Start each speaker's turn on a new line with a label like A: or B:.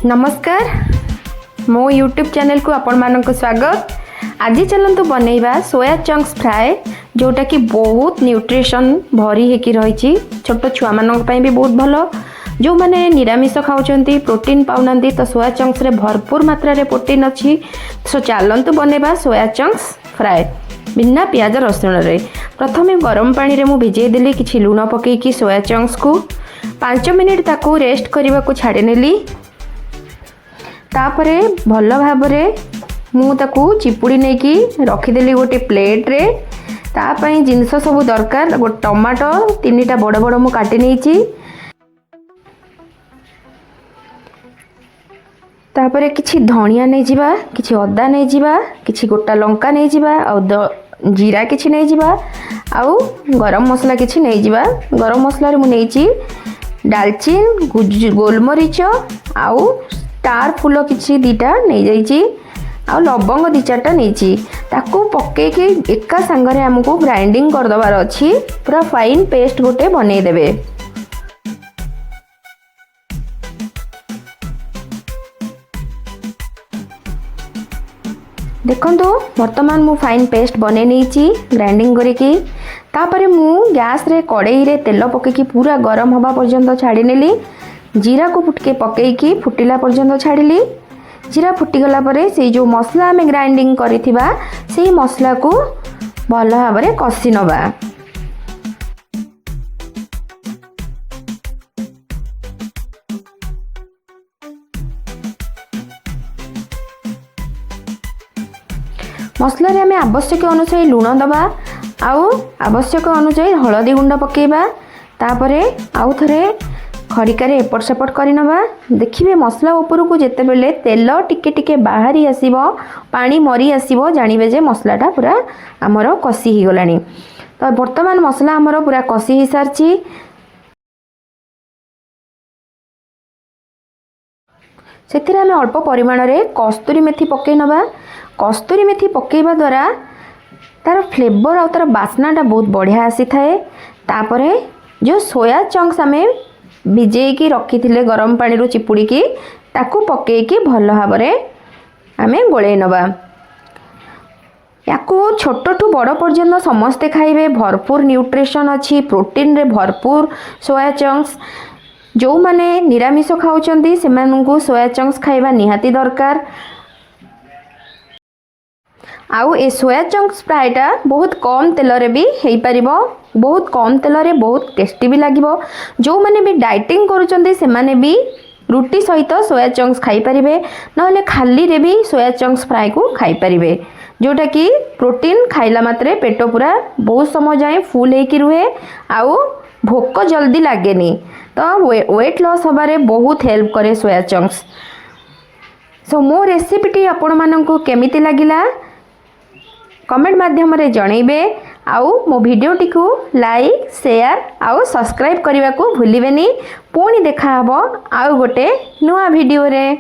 A: नमस्कार मो YouTube channel को आपण मानक स्वागत। आज चलतु बनैबा सोया चंक्स फ्राए जोटा कि बहुत न्यूट्रिशन भरी हेकी रही छोट छुआ मानक भी बहुत भलो जो मैंने निरामिष खाऊंती प्रोटीन पाऊना तो सोया चंक्स रे भरपूर मात्रा रे प्रोटीन अच्छी। सो चलतु बनैबा सोया चंक्स फ्राए बिना पियाज रसुण रे। प्रथमे गरम पानी रे मु भिजै देली किछि लूण पकेकी सोया चंक्स को 5 मिनिट ताकू रेस्ट करने को छाड़ी नेली। तापरे भल भाव मु ताकू चिपुड़ी नहीं कि रखीदेली गोटे प्लेट रे। तापाई जिनस सब दरकार गोटे टमाटो 3टा बड़ बड़ मु काटी नहीं। तापरे किछि धनिया नहीं जिबा, किछि अदा नहीं जिबा, किछि गोटा लंका नहीं जिबा, जीरा किछि नहीं जिबा, आउ गरम मसला किछि नहीं जिबा। गरम मसला रे मु नहीं डालचीन गोलमरीच आउ स्टार फूल किछि 2टा नहीं जाइछि आ लवंग 2-4टा नहीं ताकू पकेकी एका संगरे हमको ग्राइंडिंग कर दबार अछि। पूरा फाइन पेस्ट गोटे बनै देबे। देखंतु वर्तमान मु फाइन पेस्ट बनै नहीं ग्राइंडिंग करिकी। तापरे मु गैस रे कड़ाई रे तेल पकेकी पूरा गरम हवा पर्यंत छाड़ी नेली। जीरा को फुटके पकेकी फुटिला पर्यंत छाड़िली। जीरा फुटिगला परे से जो मसला आम ग्राइंडिंग करिथिबा से मसला को भल भाव में कषि नबा। मसला रे आम आवश्यक अनुसार लूण दबा आउ आवश्यक अनुसार हलदी गुंड पकेबा। तापरे आउ थरे खड़िकार एपट सेपट करनबा। देखिए मसला ऊपर को जिते बेले तेल टिके टिके बाहरी आसीबो पानी मरी आसीबो जानिबे जे मसलाटा पूरा आमर कषि ही गलानी। तो वर्तमान मसला आमर पूरा कषि ही सारची। सेथिरे आमे अल्प परिमाण रे कस्तूरी मेथी पके नबा। कस्तूरी मेथी पकेबा द्वारा तार फ्लेवर और तार बास्नाटा बहुत बढ़िया आसी थाए। तापरे जो सोया चंक्स आमे भिजेकी रखी थिले गरम पानी रो चिपुड़ी की ताकू पकेकी भल भाव में आमे गोले नबा। याकू छोट ठू बड़ पर्यंत समस्ते खाइबे। भरपूर न्यूट्रिशन अच्छी प्रोटीन रे भरपूर सोया चंक्स। जो माने निरामिष खाउचंती सेमानकू सोया चंक्स खाइबा निहाती दरकार। आउ ए सोया चंक्स फ्राएटा बहुत कम तेल रे भी हेई परिबो। बहुत कम तेल रे बहुत टेस्टी भी लागिबो। जो माने भी डाइटिंग करूचंती से माने भी रुटी सहित सोया चंक्स खाई परिबे नहले खाली रे भी सोया चंक्स फ्राई को खाई परिबे जोटा कि प्रोटीन खाइला मात्रे पेट पूरा बहुत समय जाए फुल हेकी रुहे आउ भोक जल्दी लागेनी। तो वेट लॉस हबारे बहुत हेल्प करे सोया चंक्स। सो मो रेसिपीटी आपण माननकू केमिति लागिला कमेंट माध्यम रे जणैबे। आउ मो वीडियोटी को लाइक शेयर आउ सब्सक्राइब करने को भूलिबेनी। पुणी देखा हबो आउ गोटे नुआ वीडियो रे।